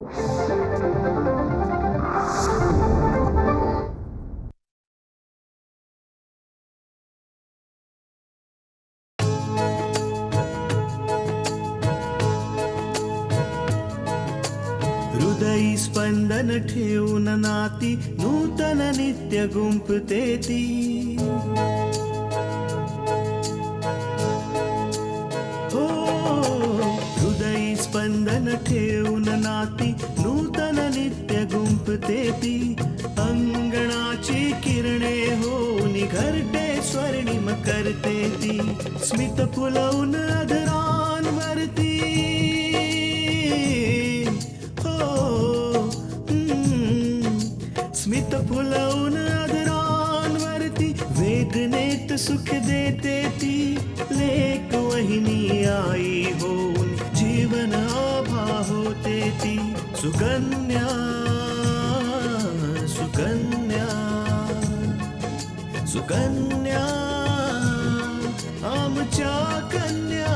हृदयी स्पंदन ठेवून नाती नूतन नित्य गुंफते ती. हो हृदयी स्पंदन ठेवून नाती नूतन नित्य गुंफते ती. अंगणाची किरणे होऊन घरटे स्वर्णिम करते ती. स्मित फुलवून अधरांवरती स्मित फुलवून अधरांवरती वेदनेत सुख देते ती. लेक वहिनी आई होऊन जीवन आभा होते ती. सुकन्या सुकन्या सुकन्या आमच्या कन्या.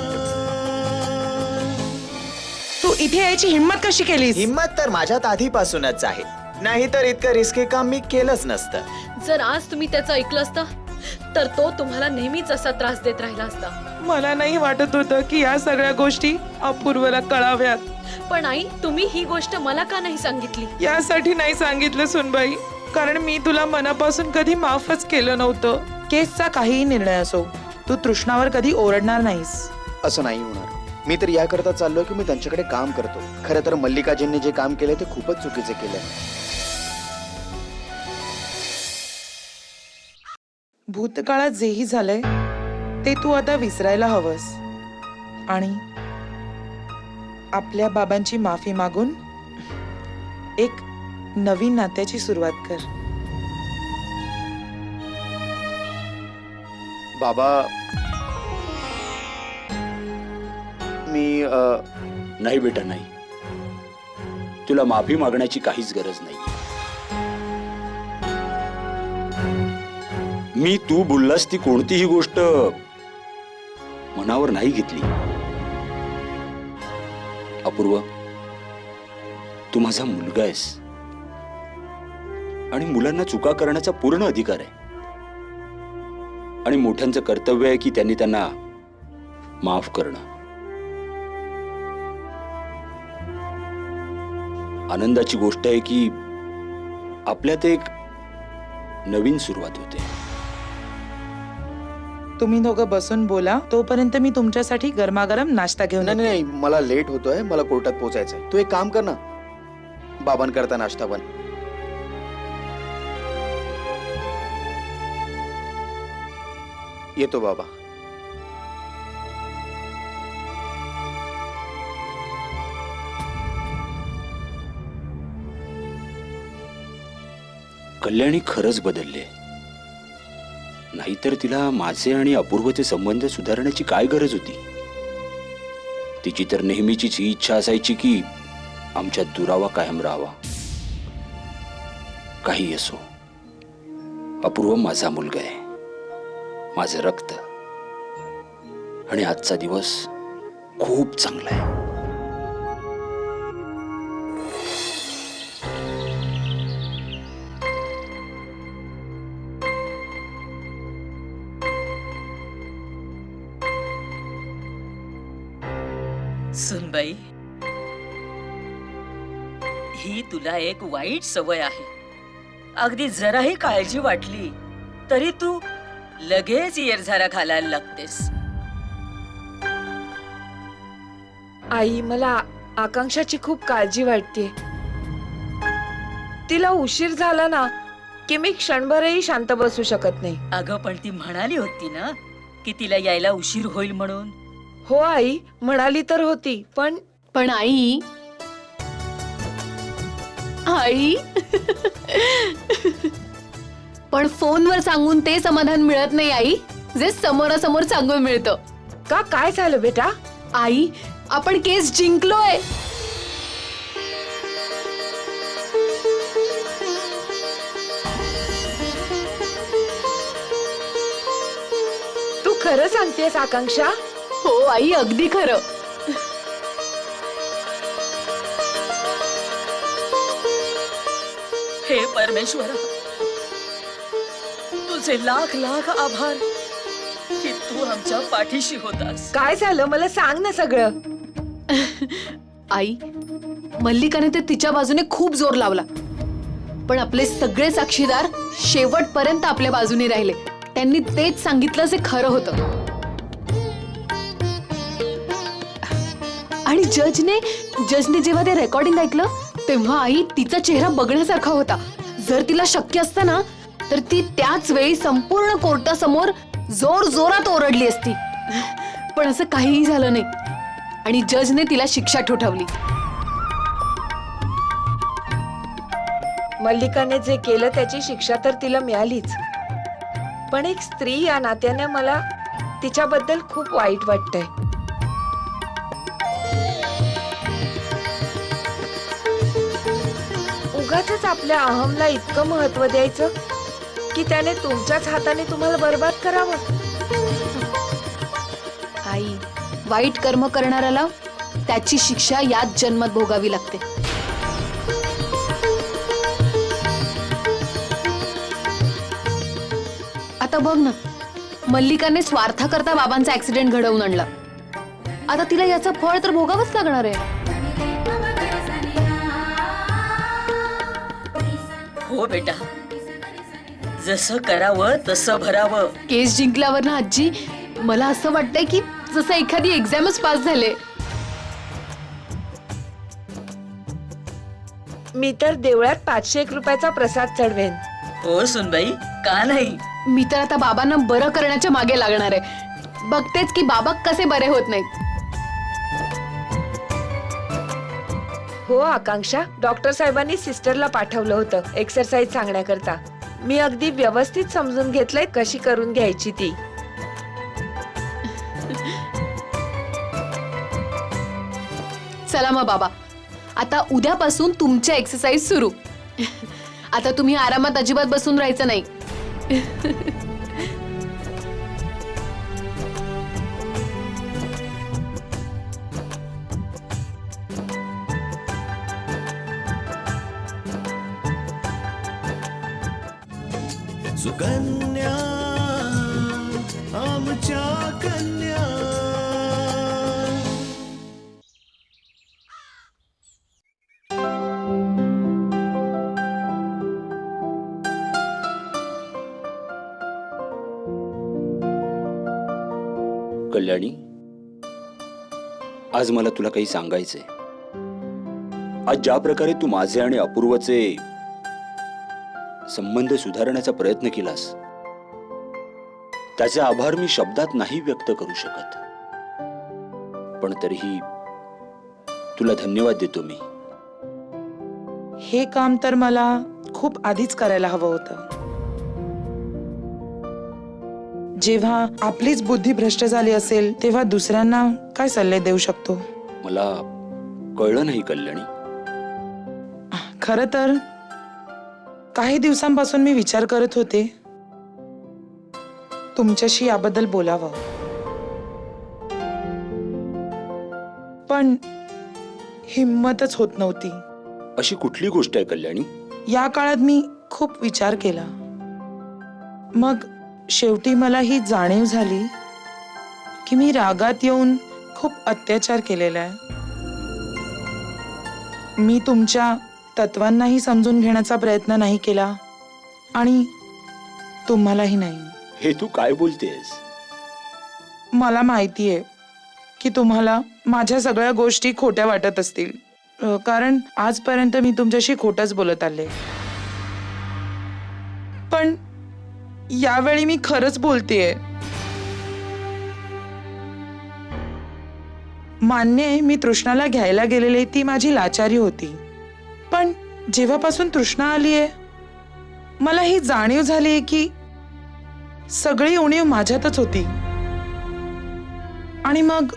तू इथे यायची हिम्मत कशी केलीस? हिम्मत तर माझ्यात आधीपासूनच आहे, नाहीतर इतकं रिस्की काम मी केलंच नसतं. जर आज तुम्ही त्याचं ऐकलं असतं तर तो तुम्हाला नेहमीच असा त्रास देत राहिला असता. मला नाही वाटत होतं की या सगळ्या गोष्टी अपूर्वला कळाव्यात. पण आई, तुम्ही ही गोष्ट मला का नाही सांगितली? यासाठी नाही सांगितलं सुनबाई, कारण मी तुला मनापासून कधी माफच केलं नव्हतं. केसचा काहीही निर्णय असो, तू तृष्णावर कधी ओरडणार नाहीस. असं नाही होणार. मी तर याकरता चाललोय की मी त्यांच्याकडे काम करतो. खरं तर मल्लिकाजींनी जे काम केले ते खूपच चुकीचे केले. भूतकाळात जेही झालंय ते तू आता विसरायला हवंस आणि आपल्या बाबांची माफी मागून एक नवीन नात्याची सुरुवात कर. बाबा, मी नाही बेटा, नाही. तुला माफी मागण्याची काहीच गरज नाही. मी तू बोललास ती कोणतीही गोष्ट मनावर नाही घेतली. अपूर्व, तू माझा मुलगा आहेस आणि मुलांना चुका करण्याचा पूर्ण अधिकार आहे. आणि मोठ्यांचं कर्तव्य आहे की त्यांनी त्यांना माफ करणं. आनंदाची गोष्ट आहे की आपल्यात एक नवीन सुरुवात होते. तुम्ही दोघं बसून बोला, तोपर्यंत मी तुमच्यासाठी गरमागरम नाश्ता घेऊन नाही नाही, मला लेट होतोय. मला कोर्टात पोहोचायचंय. तू एक काम कर ना, बाबांकरता नाश्ता बन. येतो बाबा. कल्याणी खरंच बदलले, नाहीतर तिला माझे आणि अपूर्वचे संबंध सुधारण्याची काय गरज होती? तिची तर नेहमीचीच ही इच्छा असायची की आमच्यात दुरावा कायम राहावा. काही असो, अपूर्व माझा मुलगा आहे, माझं रक्त. आणि आजचा दिवस खूप चांगला आहे. सुनबाई, ही तुला एक वाईट सवय आहे. अगदी जराही काळजी वाटली तरी तू लगेच येरझारा घालायला लागतेस. आई, मला आकांक्षाची खूप काळजी वाटते. तिला उशीर झाला ना की मी क्षणभरही शांत बसू शकत नाही. अगं, पण ती म्हणाली होती ना की तिला यायला उशीर होईल म्हणून. हो आई, म्हणाली तर होती, पण आई आई पण फोनवर सांगून ते समाधान मिळत नाही आई, जे समोरासमोर सांगून मिळतं. का, काय झालं बेटा? आई, आपण केस जिंकलोय. तू खरं सांगतेस आकांक्षा? हो आई, अगदी खरं. हे परमेश्वरा, तुझे लाख लाख आभार की तू आमच्या पाठीशी होतास. काय झालं मला सांग ना सगळं. आई, मल्लिकाने ते तिच्या बाजूने खूप जोर लावला, पण आपले सगळे साक्षीदार शेवटपर्यंत आपल्या बाजूने राहिले. त्यांनी तेच सांगितलं जे खरं होतं. आणि जजने जेव्हा ते रेकॉर्डिंग ऐकलं तेव्हा आई, तिचा चेहरा बघण्यासारखा होता. जर तिला शक्य असतं ना तर ती त्याच वेळी संपूर्ण कोर्टासमोर जोर जोरात ओरडली असती. पण असं काहीही झालं नाही आणि जजने तिला शिक्षा ठोठावली. मल्लिकाने जे केलं त्याची शिक्षा तर तिला मिळालीच, पण एक स्त्री या नात्याने मला तिच्याबद्दल खूप वाईट वाटतंय. उगाचच आपल्या अहमला इतकं महत्व द्यायचं की त्याने तुमच्याच हाताने तुम्हाला बर्बाद करावं. आई, वाईट कर्म करणाऱ्याला त्याची शिक्षा याच जन्मात भोगावी लागते. आता बघ ना, मल्लिकाने स्वार्थाकरता बाबांचा ऍक्सिडेंट घडवून आणला. आता तिला याचं फळ तर भोगावंच लागणार आहे. हो बेटा, जसं करावं तसं भरावं. केस जिंकल्यावर ना आजी, मला असं वाटतंय की जसं एखादी एक्झामच पास झाले. मी तर देवळात 501 रुपयाचा प्रसाद चढवेन. हो सुनबाई, का नाही. मी तर आता बाबांना बरं करण्याच्या मागे लागणार आहे. बघतेच की बाबा कसे बरे होत नाहीत. हो आकांक्षा, डॉक्टर साहेबांनी सिस्टरला पाठवलं होतं एक्सरसाइज सांगण्याकरता. मी अगदी व्यवस्थित समजून घेतलंय कशी करून घ्यायची ती. चला मग बाबा, आता उद्यापासून तुमच्या एक्सरसाइज सुरू. आता तुम्ही आरामात अजिबात बसून राहायचं नाही. सुकन्या आमच्या कन्या. कल्याणी, आज मला तुला काही सांगायचंय. आज ज्या प्रकारे तू माझे आणि अपूर्वचे संबंध सुधारण्याचा प्रयत्न केलास, त्याचे आभार मी शब्दात नाही व्यक्त करू शकत. पण तरीही तुला धन्यवाद देतो मी. हे काम तर मला खूप आधीच करायला हवं होतं. जेव्हा आपलीच बुद्धी भ्रष्ट झाली असेल तेव्हा दुसऱ्यांना काय सल्ले देऊ शकतो. मला कळलं नाही कल्याणी. खरं तर काही दिवसांपासून मी विचार करत होते तुमच्याशी याबद्दल बोलावं, पण हिम्मतच होत नव्हती. अशी कुठली गोष्ट आहे कल्याणी? या काळात मी खूप विचार केला. मग शेवटी मला ही जाणीव झाली की मी रागात येऊन खूप अत्याचार केलेला आहे. मी तुमच्या तत्वांनाही समजून घेण्याचा प्रयत्न नाही केला आणि तुम्हालाही नाही. हे तू काय बोलतेस? मला माहितीये की तुम्हाला माझ्या सगळ्या गोष्टी खोट्या वाटत असतील, कारण आजपर्यंत मी तुमच्याशी खोटंच बोलत आले. पण यावेळी मी खरंच बोलतेय. मान्य आहे, मी तृष्णाला घ्यायला गेलेले ती माझी लाचारी होती. पण जेव्हापासून तृष्णा आलीये मला ही जाणीव झालीये की सगळी उणीव माझ्यातच होती. आणि मग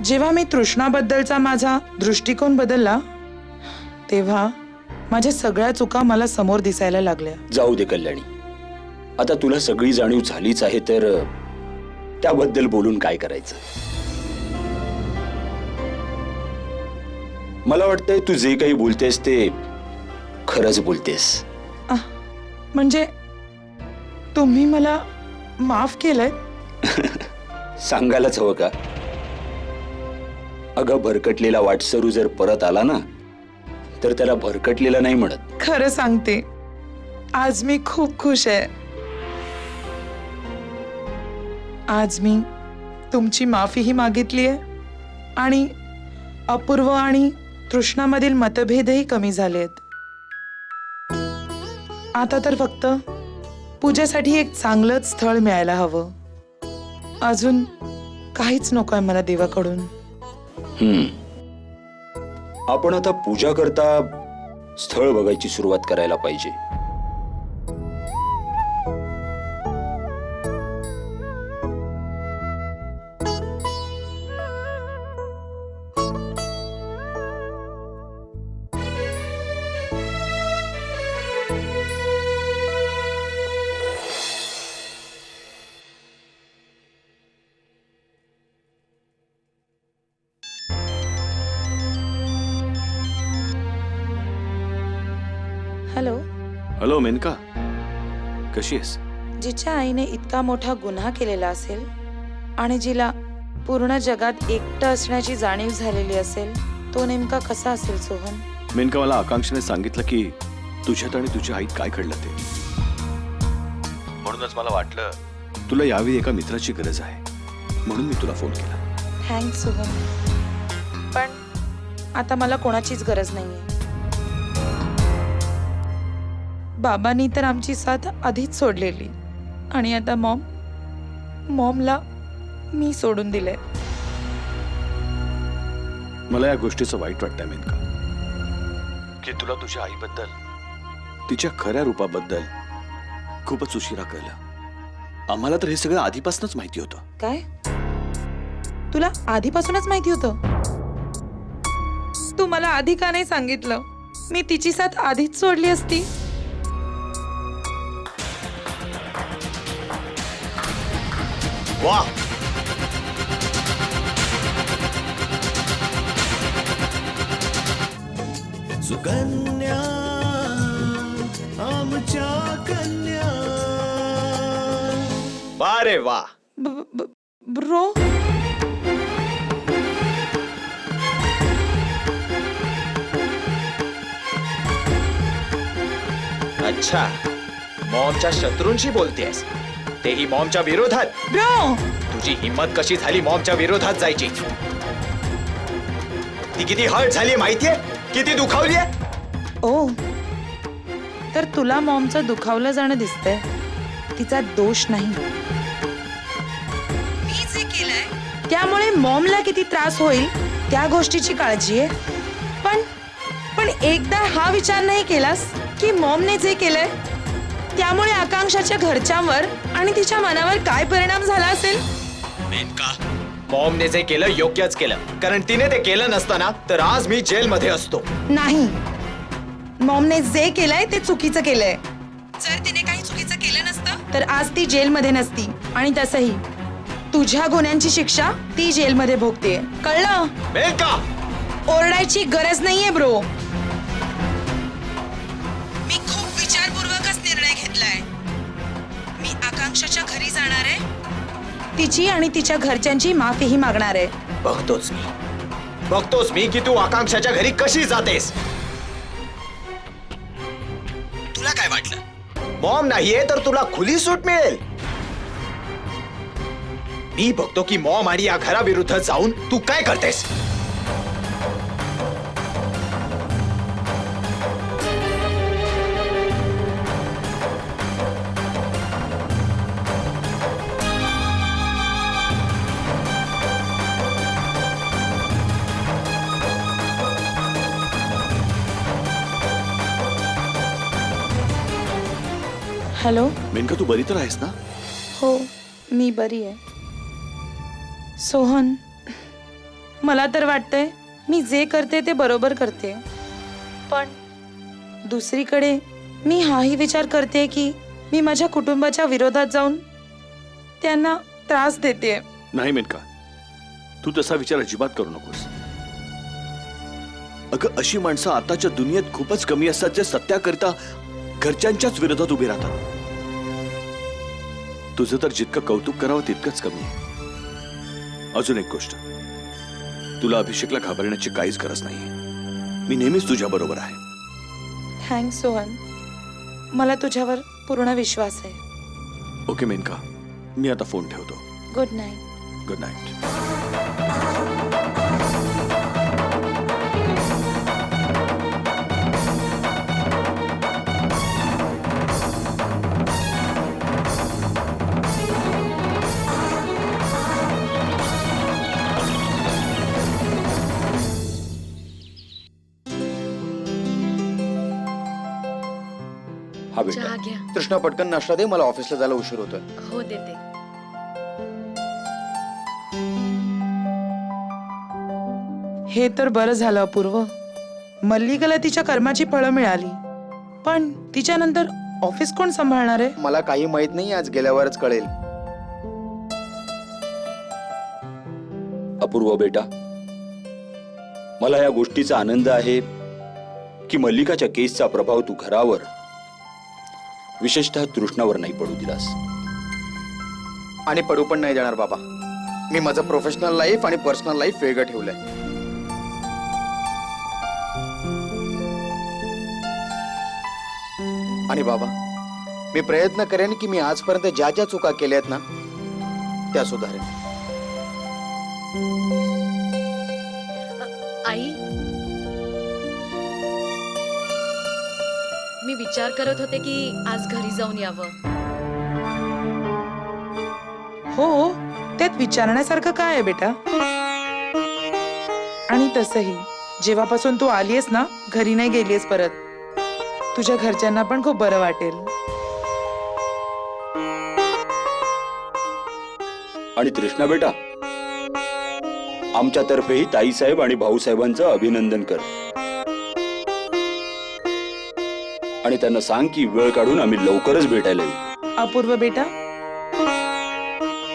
जेव्हा मी तृष्णाबद्दलचा माझा दृष्टिकोन बदलला तेव्हा माझ्या सगळ्या चुका मला समोर दिसायला लागल्या. जाऊ दे कल्याणी, आता तुला सगळी जाणीव झालीच आहे तर त्याबद्दल बोलून काय करायचं. मला वाटतंय तू जे काही बोलतेस ते खरंच बोलतेस. म्हणजे तुम्ही मला माफ केलंय? सांगायलाच हवं का? अगं, भरकटलेला वाटसरू जर परत आला ना, तर त्याला भरकटलेला नाही म्हणत. खरं सांगते, आज मी खूप खुश आहे. आज मी तुमची माफीही मागितली आहे आणि अपूर्व आणि तृष्णामधील मतभेदही कमी झालेत. आता तर फक्त पूजेसाठी एक चांगलंच स्थळ मिळायला हवं. अजून काहीच नकोय मला देवाकडून. आपण आता पूजा करता स्थळ बघायची सुरुवात करायला पाहिजे. हॅलो. हॅलो मेनका, कशी आहेस? जिच्या आईने इतका मोठा गुन्हा केलेला असेल आणि जिला पूर्ण जगात एकटं असण्याची जाणीव झालेली असेल, तो नेमका कसा असेल सोहन? मेनका, मला आकांक्षाने सांगितलं की तुझ्यात आणि तुझ्या आईत काय घडलं ते. म्हणूनच मला वाटलं तुला यावेळी एका मित्राची गरज आहे, म्हणून मी तुला फोन केला. थँक्स सोहन, पण आता मला कोणाचीच गरज नाहीये. बाबांनी तर आमची साथ आधीच सोडलेली आणि आता मॉमला मी सोडून दिलंय. मला या गोष्टीचं वाईट वाटतंय मेनका, की तुला तुझ्या आईबद्दल, तिच्या खऱ्या रूपाबद्दल खूपच उशिरा कळलं. आम्हाला तर हे सगळं आधीपासूनच माहिती होतं. काय? तुला आधीपासूनच माहिती होतं? तू मला आधी का नाही सांगितलं? मी तिची साथ आधीच सोडली असती. वा, सुकन्या आमच्या कन्या. वा रे वा. ब्रो, अच्छा, मॉमच्या शत्रूंशी बोलतेस, तेही मॉमच्या विरोधात. ब्रो, तुझी हिम्मत कशी झाली मॉमच्या विरोधात जायची? ती किती हर्ट झाली माहितीये, किती दुखावलीये. ओ, तर तुला मॉमचं दुखावलं जाणं दिसतंय. तिचा दोष नाही. मी जे केलंय त्यामुळे मॉमला किती त्रास होईल त्या गोष्टीची काळजी आहे. पण एकदा हा विचार नाही केलास की मॉमने जे केलंय त्यामुळे आकांक्षाच्या घरच्यांवर आणि तिच्या मनावर काय परिणाम झाला असेल? मेनका, मॉमने जे केलं योग्यच केलं, कारण तिने ते केलं नसताना तर आज मी जेलमध्ये असतो. नाही, मॉमने जे केलंय ते चुकीचं केलंय. जर तिने काही चुकीचं केलं नसतं तर आज ती जेलमध्ये नसती. आणि तसंही तुझ्या गुन्ह्यांची शिक्षा ती जेलमध्ये भोगते. कळलं? मेनका, ओरडायची गरज नाहीये ब्रो. मी खूप विचारपूर्वकच निर्णय घेतलाय. मी आकांक्षाच्या घरी जाणार आहे, तिची आणि तिच्या घरच्यांची माफीही मागणार आहे. बघतोच मी की तू आकांक्षाच्या घरी कशी जातेस. तुला काय वाटलं मॉम नाहीये तर तुला खुली सूट मिळेल? मी बघतो की मॉम आणि या घराविरुद्ध जाऊन तू काय करतेस. हॅलो. मेनका, तू बरी तर आहेस ना? हो, मी बरी आहे. सोहन, मला तर वाटतंय मी जे करते ते बरोबर करते, पण दुसरीकडे मी हाही विचार करते की मी माझ्या कुटुंबाच्या विरोधात जाऊन त्यांना त्रास देते. नाही मेनका, तू तसा विचार अजिबात करू नकोस. अगं, अशी माणसं आताच्या दुनियेत खूपच कमी असतात जे सत्याकरता घरच्यांच्याच विरोधात उभी राहतात. तुझं तर जितकं कौतुक करावं तितकंच कमी आहे. अजून एक गोष्ट, तुला अभिषेकला घाबरण्याची काहीच गरज नाहीये. मी नेहमीच तुझ्या बरोबर आहे. थँक्स सोहन, मला तुझ्यावर पूर्ण विश्वास आहे. ओके मेनका, मी आता फोन ठेवतो. Good night. Good night. हा बेटा, चहा घ्या. तृष्णा पटकन नाश्ता दे, मला ऑफिसला जायला उशीर होतोय. हो देते. हे तर बरं झालं अपूर्व. मल्लिकाला तिच्या कर्माची फळं मिळाली, पण तिच्यानंतर ऑफिस कोण सांभाळणार आहे? मला काही माहित नाही, आज गेल्यावरच कळेल. अपूर्व बेटा, मला या गोष्टीचा आनंद आहे की मल्लिकाच्या केसचा प्रभाव तू घरावर, विशेषतः तृष्णावर नाही पडू दिलास. आणि पडू पण नाही देणार बाबा. मी माझं प्रोफेशनल लाईफ आणि पर्सनल लाईफ वेगळं ठेवलंय. आणि बाबा, मी प्रयत्न करेन की मी आजपर्यंत ज्या ज्या चुका केल्या आहेत ना त्या सुधारेन. आई, मी विचार करत होते की आज घरी जाऊन यावं. हो, त्यात विचारण्यासारखं काय आहे बेटा? आणि तसंही जेव्हापासून तू आलीयस ना, घरी नाही गेलीयस परत, तुझ्या घरच्यांना पण खूप बरं वाटेल. आणि तृष्णा बेटा, आमच्यातर्फेही ताईसाहेब आणि भाऊसाहेबांचं अभिनंदन कर. आणि त्यांना सांग की वेळ काढून आम्ही लवकरच भेटायला येऊ. अपूर्व बेटा,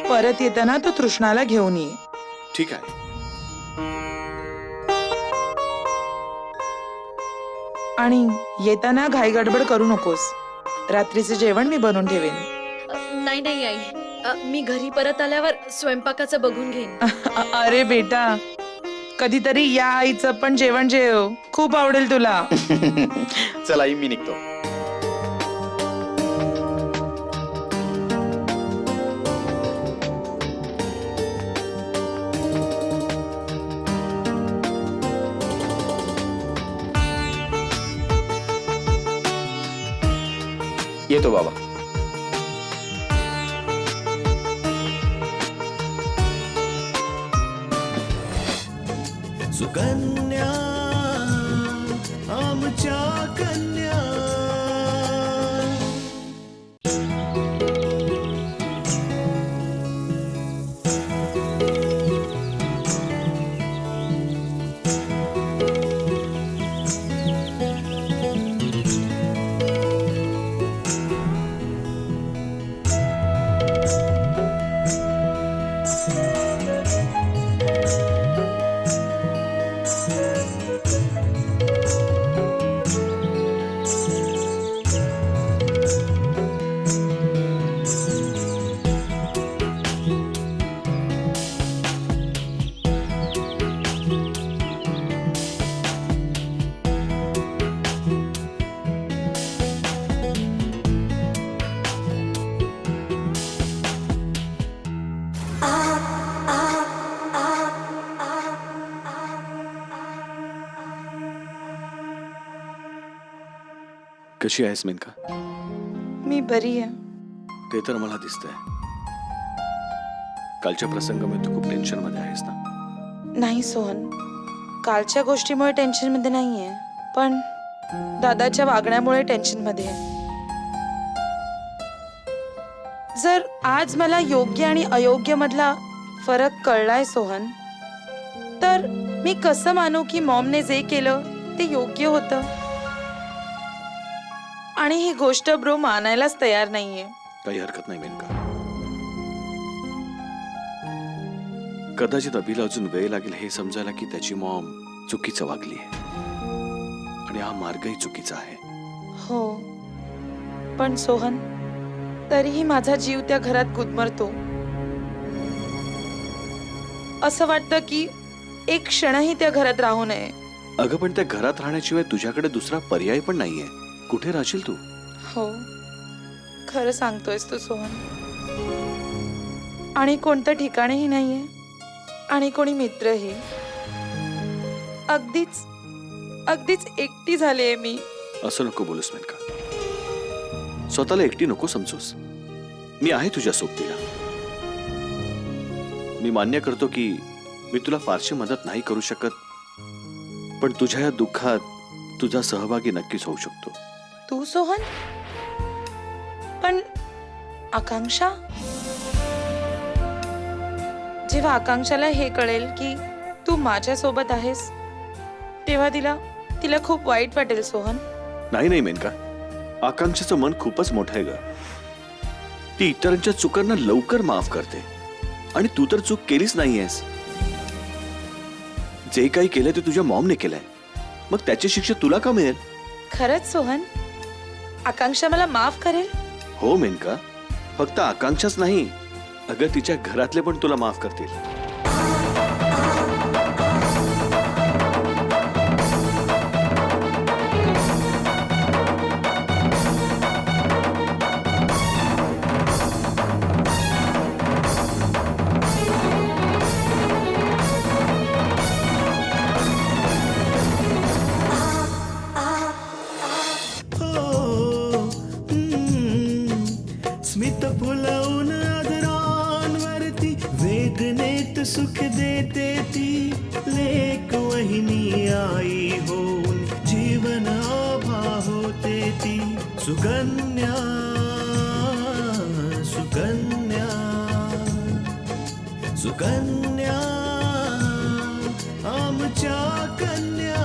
परत येताना तू तृष्णाला घेऊन ये. ठीक आहे. आणि येताना घाई गडबड करू नकोस. रात्रीचे जेवण मी बनवून ठेवेन. नाही नाही आई, मी घरी परत आल्यावर स्वयंपाकाचं बघून घेईन. अरे बेटा, कधीतरी या आईचं पण जेवण जेव, खूप आवडेल तुला. चला आई, मी निघतो. येतो बाबा. सुकन्या आमच्या कन्या. कशी आहेस मेनका? मी बरी आहे. ते तर मला दिसतंय. कालच्या प्रसंगामुळे तू खूप टेन्शन मध्ये आहेस ना? नाही सोहन, कालच्या गोष्टीमुळे टेन्शन मध्ये नाहीये, पण दादाच्या वागण्यामुळे टेन्शन मध्ये आहे. जर आज मला योग्य आणि अयोग्य मधला फरक कळलाय सोहन, तर मी कसं मानू की मॉमने जे केलं ते योग्य होतं? आणि ही गोष्ट ब्रो मानायलाच तयार नाहीये. काही हरकत नाही मेनका. कदाचित अभिला अजून वेळ लागेल हे समजायला की त्याची मॉम चुकीचं वागली आहे आणि हा मार्गही चुकीचा आहे. हो, पण सोहन, तरीही माझा जीव त्या घरात गुदमरतो. असं वाटतं की एक क्षणही त्या घरात राहू नये. अगं पण त्या घरात राहण्याशिवाय तुझ्याकडे दुसरा पर्याय पण नाहीये. कुठे राहशील तू? हो, खरं सांगतोयस तू सोहन. आणि कोणतं ठिकाणही नाहीये आणि कोणी मित्रही. अगदीच अगदीच एकटी झालीये मी. असं नको बोलूस मेनका. स्वतःला एकटी नको समजूस. मी आहे तुझ्या सोबतीला. मी मान्य करतो की मी तुला फारशी मदत नाही करू शकत, पण तुझ्या या दुःखात तुझा सहभागी नक्कीच होऊ शकतो. तू सोहन? पण आकांक्षा? जेव्हा आकांक्षाला हे कळेल की तू माझ्या सोबत आहेस, तेव्हा तिला खूप वाईट वाटेल सोहन. नाही नाही मेनका, आकांक्षाचं मन खूपच मोठं आहे ग. ती इतरांच्या चुकांना लवकर माफ करते आणि तू तर चूक केलीच नाहीयेस. जे काही केलंय ते तुझ्या मॉमने केलंय, मग त्याची शिक्षा तुला का मिळेल? खरंच सोहन, आकांक्षा मला माफ करेल? हो मेनका, फक्त आकांक्षाच नाही, अगं तिच्या घरातले पण तुला माफ करतील. स्मित फुलवून आदरांवरती वेदनेत सुख देते ती. लेक वहिनी आई होऊन जीवन आभा होते ती. सुकन्या सुकन्या सुकन्या आमच्या कन्या.